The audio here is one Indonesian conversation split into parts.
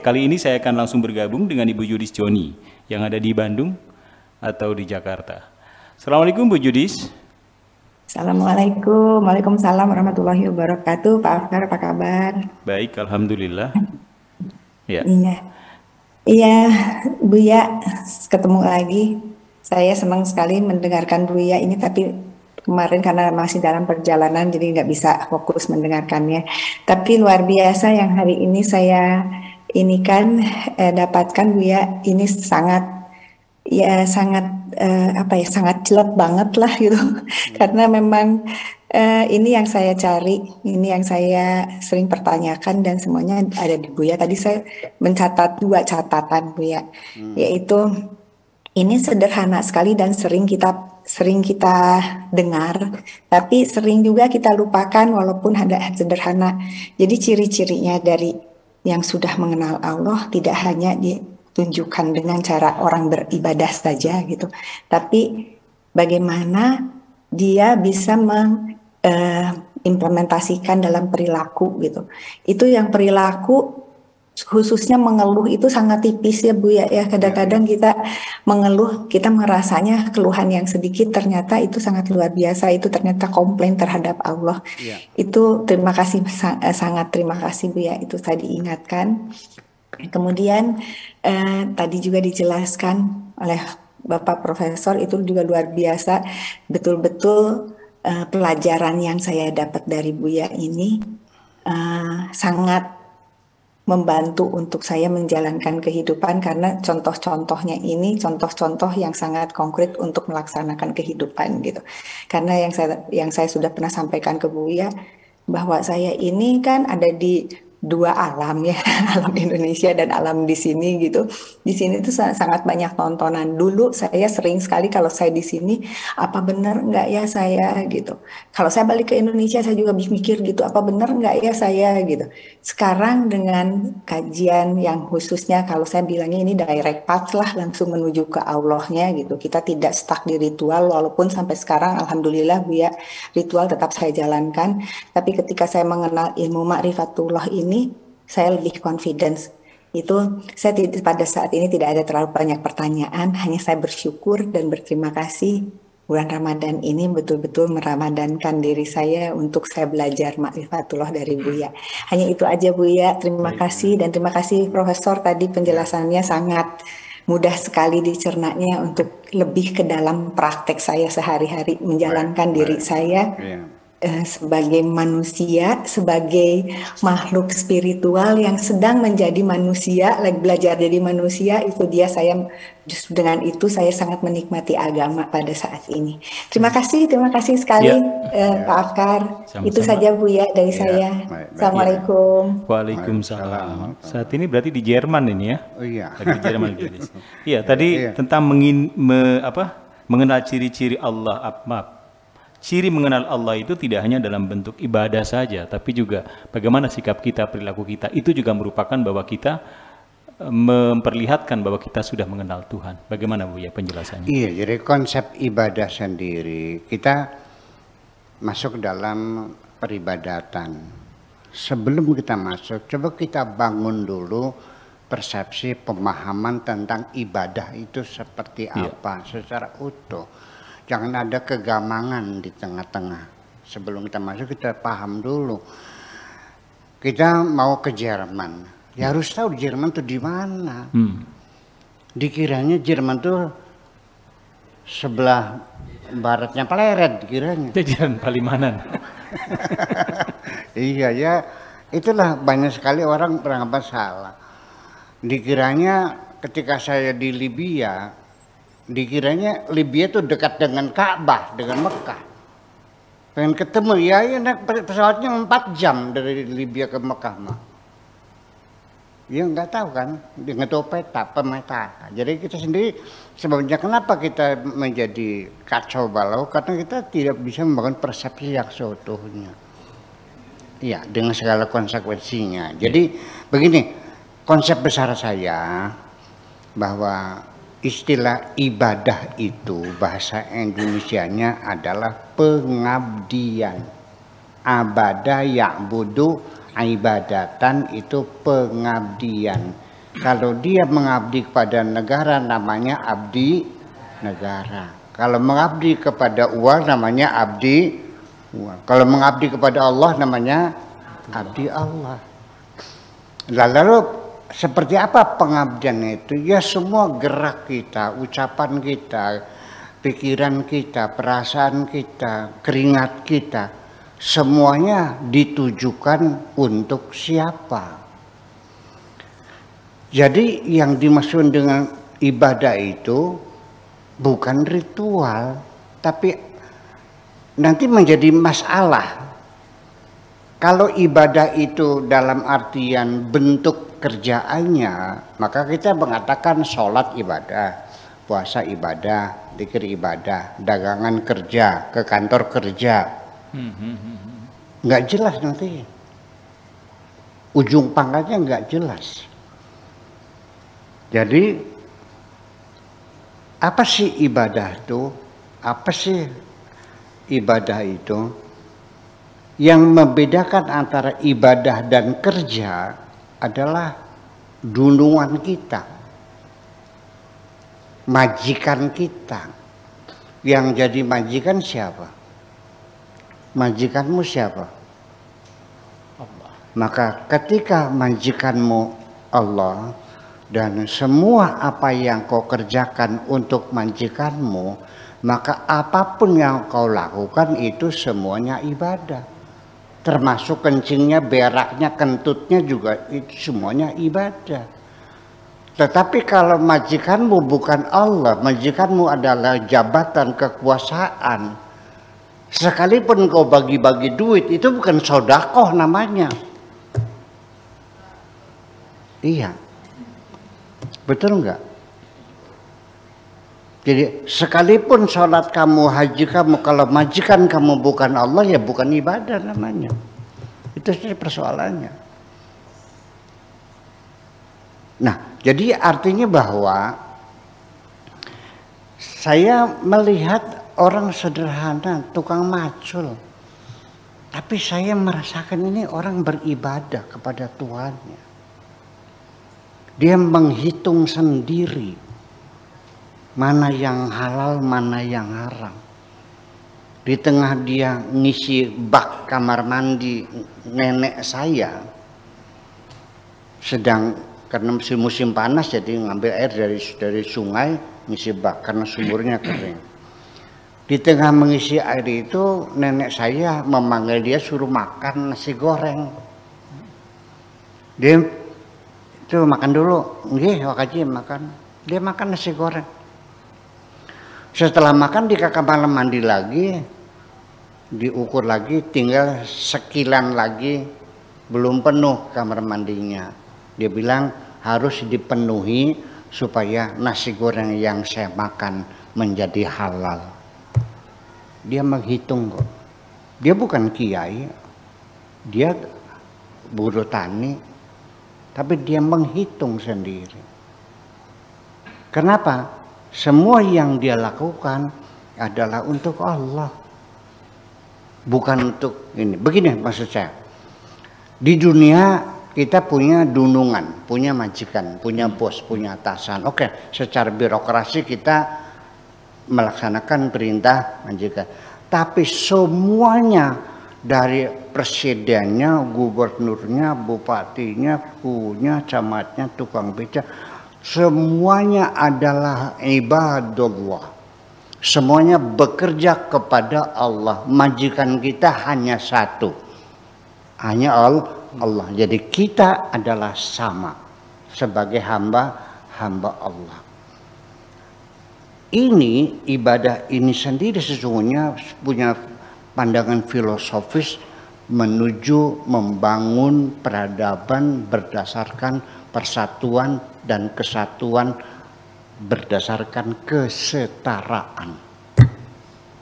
kali ini saya akan langsung bergabung dengan Ibu Judis Joni yang ada di Bandung atau di Jakarta. Assalamualaikum Bu Judis. Assalamualaikum, Waalaikumsalam warahmatullahi wabarakatuh. Pak Afkar, apa kabar? Baik, alhamdulillah. Ya. Iya, Buya, ketemu lagi. Saya senang sekali mendengarkan Buya ini, tapi kemarin karena masih dalam perjalanan, jadi nggak bisa fokus mendengarkannya. Tapi luar biasa yang hari ini saya dapatkan Buya, ini sangat sangat jelek banget lah gitu. Karena memang ini yang saya cari, ini yang saya sering pertanyakan dan semuanya ada di Buya. Tadi saya mencatat 2 catatan Buya, yaitu ini sederhana sekali dan sering kita dengar, tapi sering juga kita lupakan walaupun ada sederhana. Jadi ciri-cirinya dari yang sudah mengenal Allah tidak hanya ditunjukkan dengan cara orang beribadah saja gitu, tapi bagaimana dia bisa mengimplementasikan dalam perilaku gitu. Itu yang perilaku khususnya mengeluh itu sangat tipis ya Bu ya. Kadang-kadang kita mengeluh, kita merasanya keluhan yang sedikit, ternyata itu sangat luar biasa, itu ternyata komplain terhadap Allah. Itu terima kasih, sangat terima kasih Bu ya, itu tadi diingatkan. Kemudian tadi juga dijelaskan oleh Bapak Profesor, itu juga luar biasa, betul-betul pelajaran yang saya dapat dari Buya ini sangat membantu untuk saya menjalankan kehidupan, karena contoh-contohnya ini contoh-contoh yang sangat konkret untuk melaksanakan kehidupan gitu. Karena yang saya sudah pernah sampaikan ke Buya, bahwa saya ini kan ada di 2 alam ya, alam Indonesia dan alam di sini gitu. Di sini tuh sangat banyak tontonan. Dulu saya sering sekali kalau saya di sini, apa benar enggak ya saya gitu. Kalau saya balik ke Indonesia saya juga mikir gitu, apa benar enggak ya saya gitu. Sekarang dengan kajian yang khususnya, kalau saya bilangnya ini direct path lah, langsung menuju ke Allahnya gitu. Kita tidak stuck di ritual, walaupun sampai sekarang alhamdulillah Bu ya, ritual tetap saya jalankan. Tapi ketika saya mengenal ilmu ma'rifatullah ini, saya lebih confidence. Itu saya pada saat ini tidak ada terlalu banyak pertanyaan, hanya saya bersyukur dan berterima kasih bulan Ramadan ini betul-betul meramadankan diri saya untuk saya belajar ma'rifatullah dari Buya. Hanya itu aja Buya, terima kasih, dan terima kasih Profesor, tadi penjelasannya sangat mudah sekali dicernanya untuk lebih ke dalam praktek saya sehari-hari menjalankan diri saya sebagai manusia, sebagai makhluk spiritual yang sedang menjadi manusia, lagi belajar jadi manusia. Itu dia, saya justru dengan itu saya sangat menikmati agama pada saat ini. Terima kasih sekali Pak Afkar. Sama-sama. Itu saja Bu ya dari saya. Assalamualaikum. Waalaikumsalam. Saat ini berarti di Jerman ini ya? Oh iya. Di Jerman. Iya, tadi tentang mengenal ciri-ciri Allah. Ciri mengenal Allah itu tidak hanya dalam bentuk ibadah saja, tapi juga bagaimana sikap kita, perilaku kita. Itu juga merupakan bahwa kita memperlihatkan bahwa kita sudah mengenal Tuhan. Bagaimana Bu ya penjelasannya? Iya, jadi konsep ibadah sendiri, kita masuk dalam peribadatan. Sebelum kita masuk, coba kita bangun dulu persepsi, pemahaman tentang ibadah itu seperti apa secara utuh. Jangan ada kegamangan di tengah-tengah. Sebelum kita masuk, kita paham dulu. Kita mau ke Jerman, ya harus tahu Jerman itu di mana. Dikiranya Jerman itu sebelah baratnya Pleret, dikiranya. Jajaran Palimanan. Iya ya, itulah banyak sekali orang beranggapan salah. Dikiranya ketika saya di Libya, dikiranya Libya itu dekat dengan Ka'bah, dengan Mekah. Pengen ketemu, ya naik pesawatnya 4 jam dari Libya ke Mekah mah. Ya nggak tahu kan, dia nggak tahu pemeta. Jadi kita sendiri sebabnya kenapa kita menjadi kacau balau, karena kita tidak bisa membangun persepsi yang seutuhnya. Iya, dengan segala konsekuensinya. Jadi begini, konsep besar saya bahwa istilah ibadah itu bahasa Indonesianya adalah pengabdian. Abada ya'budu ibadatan itu pengabdian. Kalau dia mengabdi kepada negara namanya abdi negara. Kalau mengabdi kepada uang namanya abdi uang. Kalau mengabdi kepada Allah namanya abdi Allah. Lalu seperti apa pengabdian itu? Ya semua gerak kita, ucapan kita, pikiran kita, perasaan kita, keringat kita, semuanya ditujukan untuk siapa? Jadi yang dimaksud dengan ibadah itu bukan ritual, tapi nanti menjadi masalah. Kalau ibadah itu dalam artian bentuk kerjaannya, maka kita mengatakan sholat ibadah, puasa ibadah, zikir ibadah, dagangan kerja, ke kantor kerja. Nggak jelas nanti. Ujung pangkalnya nggak jelas. Jadi apa sih ibadah itu? Apa sih ibadah itu? Yang membedakan antara ibadah dan kerja adalah dunungan kita, majikan kita. Yang jadi majikan siapa? Majikanmu siapa? Allah. Maka ketika majikanmu Allah dan semua apa yang kau kerjakan untuk majikanmu, maka apapun yang kau lakukan itu semuanya ibadah. Termasuk kencingnya, beraknya, kentutnya juga itu semuanya ibadah. Tetapi kalau majikanmu bukan Allah, majikanmu adalah jabatan kekuasaan, sekalipun kau bagi-bagi duit, itu bukan sodakoh namanya. Iya, betul enggak? Jadi sekalipun sholat kamu, haji kamu, kalau majikan kamu bukan Allah, ya bukan ibadah namanya. Itu saja persoalannya. Nah, jadi artinya bahwa saya melihat orang sederhana, tukang macul, tapi saya merasakan ini orang beribadah kepada Tuhannya. Dia menghitung sendiri mana yang halal, mana yang haram. Di tengah dia ngisi bak kamar mandi nenek saya, sedang karena musim panas jadi ngambil air dari sungai, ngisi bak karena sumurnya kering. Di tengah mengisi air itu nenek saya memanggil dia suruh makan nasi goreng. Dia itu makan dulu, nggih wakaji makan. Dia makan nasi goreng. Setelah makan di kamar mandi lagi, diukur lagi, tinggal sekilan lagi, belum penuh kamar mandinya. Dia bilang harus dipenuhi supaya nasi goreng yang saya makan menjadi halal. Dia menghitung kok. Dia bukan kiai, dia buruh tani, tapi dia menghitung sendiri. Kenapa? Semua yang dia lakukan adalah untuk Allah, bukan untuk ini. Begini maksud saya, di dunia kita punya dunungan, punya majikan, punya bos, punya atasan. Oke, secara birokrasi kita melaksanakan perintah majikan, tapi semuanya dari presidennya, gubernurnya, bupatinya, punya camatnya, tukang beca, semuanya adalah ibadullah. Semuanya bekerja kepada Allah. Majikan kita hanya satu, hanya Allah. Jadi kita adalah sama sebagai hamba Allah. Ini ibadah ini sendiri sesungguhnya punya pandangan filosofis menuju membangun peradaban berdasarkan persatuan dan kesatuan berdasarkan kesetaraan.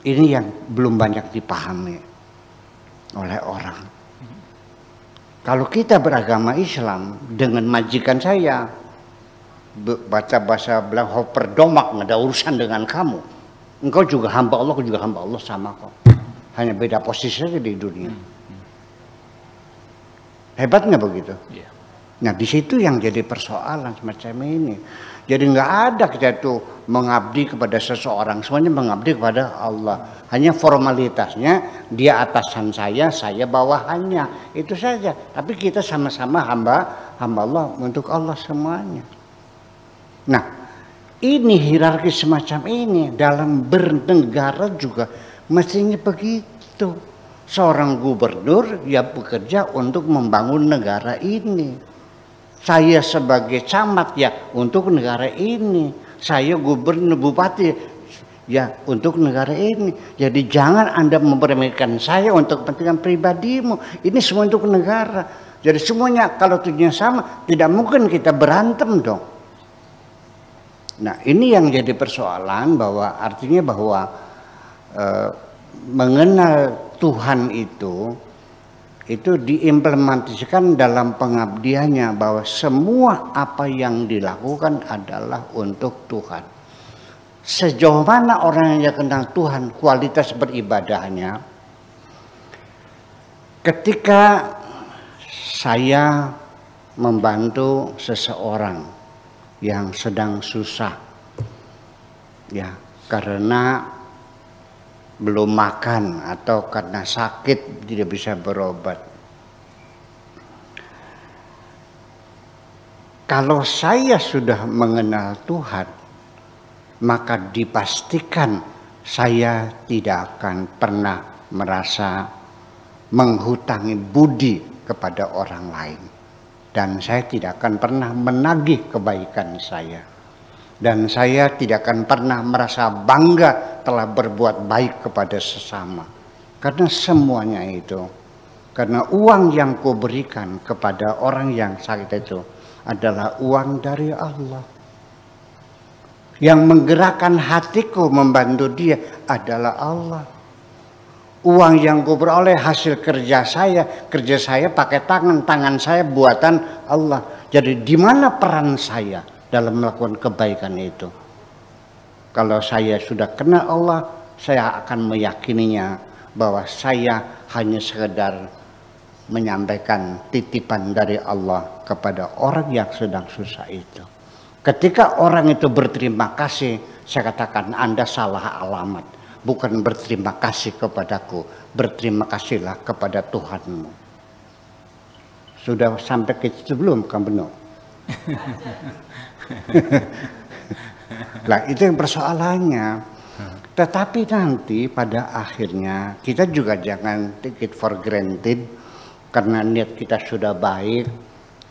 Ini yang belum banyak dipahami oleh orang. Kalau kita beragama Islam, dengan majikan saya baca bahasa bilang perdomak, nggak ada urusan dengan kamu. Engkau juga hamba Allah, aku juga hamba Allah, sama kok. Hanya beda posisi saja di dunia. Hebat nggak begitu? Yeah. Nah di situ yang jadi persoalan semacam ini. Jadi nggak ada kita tuh mengabdi kepada seseorang, semuanya mengabdi kepada Allah. Hanya formalitasnya dia atasan saya bawahannya, itu saja. Tapi kita sama-sama hamba Allah untuk Allah semuanya. Nah ini hierarki semacam ini dalam bernegara juga mestinya begitu. Seorang gubernur ya bekerja untuk membangun negara ini. Saya sebagai camat ya untuk negara ini. Saya gubernur bupati ya untuk negara ini. Jadi jangan Anda mempermainkan saya untuk kepentingan pribadimu. Ini semua untuk negara. Jadi semuanya kalau tujuannya sama, tidak mungkin kita berantem dong. Nah ini yang jadi persoalan, bahwa artinya bahwa mengenal Tuhan itu diimplementasikan dalam pengabdiannya, bahwa semua apa yang dilakukan adalah untuk Tuhan. Sejauh mana orang yang kenal Tuhan, kualitas beribadahnya, ketika saya membantu seseorang yang sedang susah, ya karena belum makan atau karena sakit tidak bisa berobat. Kalau saya sudah mengenal Tuhan, maka dipastikan saya tidak akan pernah merasa menghutangi budi kepada orang lain. Dan saya tidak akan pernah menagih kebaikan saya. Dan saya tidak akan pernah merasa bangga telah berbuat baik kepada sesama. Karena semuanya itu, karena uang yang ku berikan kepada orang yang sakit itu adalah uang dari Allah. Yang menggerakkan hatiku membantu dia adalah Allah. Uang yang ku peroleh hasil kerja saya pakai tangan saya buatan Allah. Jadi di mana peran saya dalam melakukan kebaikan itu? Kalau saya sudah kenal Allah, saya akan meyakininya bahwa saya hanya sekedar menyampaikan titipan dari Allah kepada orang yang sedang susah itu. Ketika orang itu berterima kasih, saya katakan Anda salah alamat. Bukan berterima kasih kepadaku, berterima kasihlah kepada Tuhanmu. Sudah sampai ke situ belum, Kang Beno? Nah itu yang persoalannya. Tetapi nanti pada akhirnya kita juga jangan take it for granted, karena niat kita sudah baik,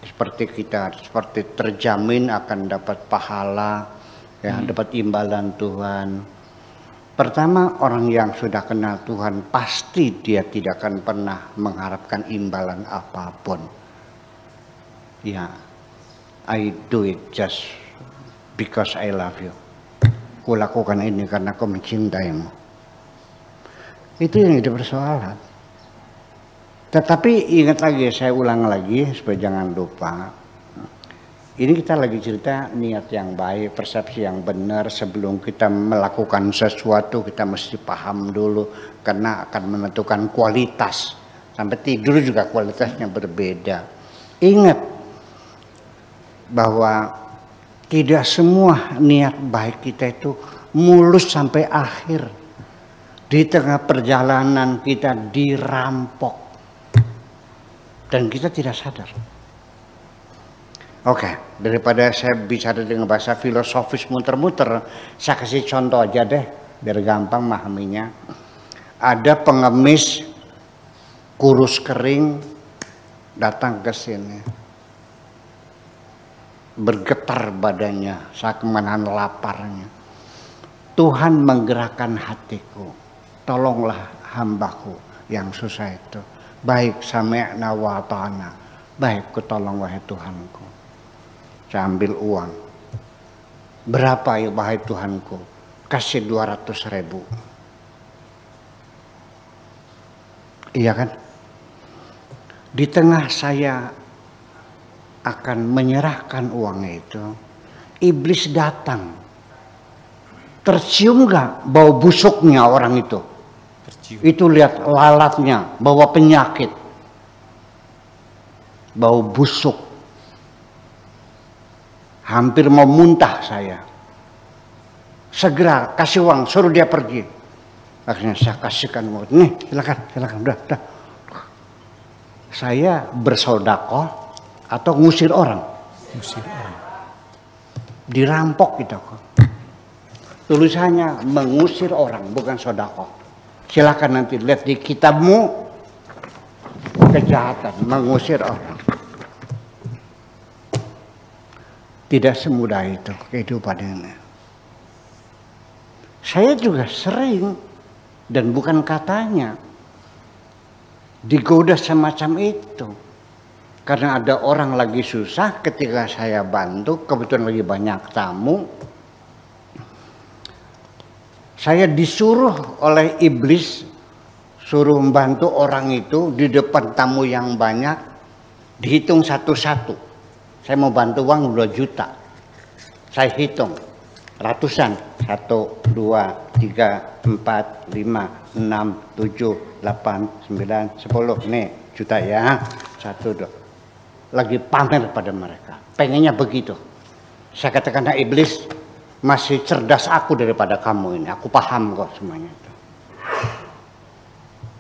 seperti terjamin akan dapat pahala, ya, dapat imbalan Tuhan. Pertama, orang yang sudah kenal Tuhan pasti dia tidak akan pernah mengharapkan imbalan apapun. Ya, I do it just because I love you. Kulakukan ini karena aku mencintaimu. Itu yang jadi persoalan. Tetapi ingat lagi, saya ulang lagi supaya jangan lupa. Ini kita lagi cerita niat yang baik, persepsi yang benar. Sebelum kita melakukan sesuatu kita mesti paham dulu, karena akan menentukan kualitas. Sampai tidur juga kualitasnya berbeda. Ingat bahwa tidak semua niat baik kita itu mulus sampai akhir. Di tengah perjalanan kita dirampok dan kita tidak sadar. Oke, daripada saya bicara dengan bahasa filosofis muter-muter, saya kasih contoh aja deh, biar gampang memahaminya. Ada pengemis kurus kering datang ke sini, bergetar badannya saat menahan laparnya. Tuhan menggerakkan hatiku, tolonglah hambaku yang susah itu. Baik, sami'na wa ta'ana. Baik, kutolong wahai Tuhanku. Saya ambil uang. Berapa ya wahai Tuhanku? Kasih 200.000. Iya kan? Di tengah saya akan menyerahkan uang itu, iblis datang. Tercium gak bau busuknya orang itu? Tercium. Itu lihat lalatnya, bawa penyakit. Bau busuk. Hampir mau muntah saya. Segera kasih uang, suruh dia pergi. Akhirnya saya kasihkan uang. Nih, silakan, udah. Saya bersedekah atau ngusir orang? Ngusir orang. Dirampok gitu kok. Tulisannya mengusir orang, bukan sedekah. Silakan nanti lihat di kitabmu, kejahatan, mengusir orang. Tidak semudah itu kehidupan ini. Saya juga sering, dan bukan katanya, digoda semacam itu. Karena ada orang lagi susah, ketika saya bantu, kebetulan lagi banyak tamu, saya disuruh oleh iblis, suruh membantu orang itu di depan tamu yang banyak, dihitung satu-satu. Saya mau bantu uang 2 juta. Saya hitung ratusan. 1, 2, 3, 4, 5, 6, 7, 8, 9, 10. Nih juta ya. 1, 2. Lagi pamer pada mereka. Pengennya begitu. Saya katakan, nah iblis, masih cerdas aku daripada kamu ini. Aku paham kok semuanya itu.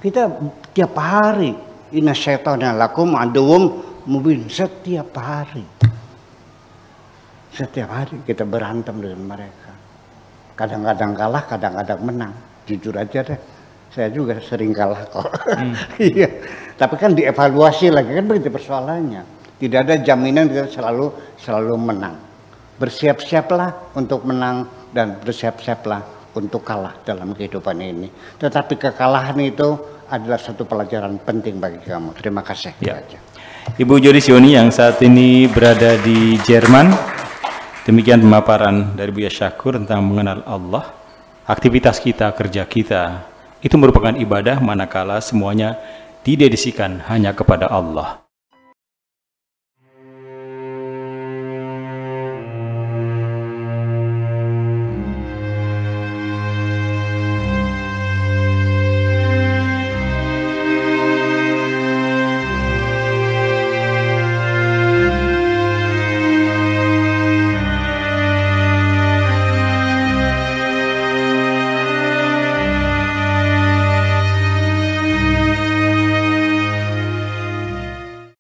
Kita tiap hari. Inna syaitana lakum aduwwum mubin. Setiap hari. Setiap hari kita berantem dengan mereka. Kadang-kadang kalah, kadang-kadang menang. Jujur aja deh. Saya juga sering kalah kok. Iya. Tapi kan dievaluasi lagi, kan begitu persoalannya. Tidak ada jaminan kita selalu menang. Bersiap-siaplah untuk menang dan bersiap-siaplah untuk kalah dalam kehidupan ini. Tetapi kekalahan itu adalah satu pelajaran penting bagi kamu. Terima kasih. Ya. Ibu Jody Sioni yang saat ini berada di Jerman. Demikian pemaparan dari Buya Syakur tentang mengenal Allah. Aktivitas kita, kerja kita, itu merupakan ibadah manakala semuanya didedikasikan hanya kepada Allah.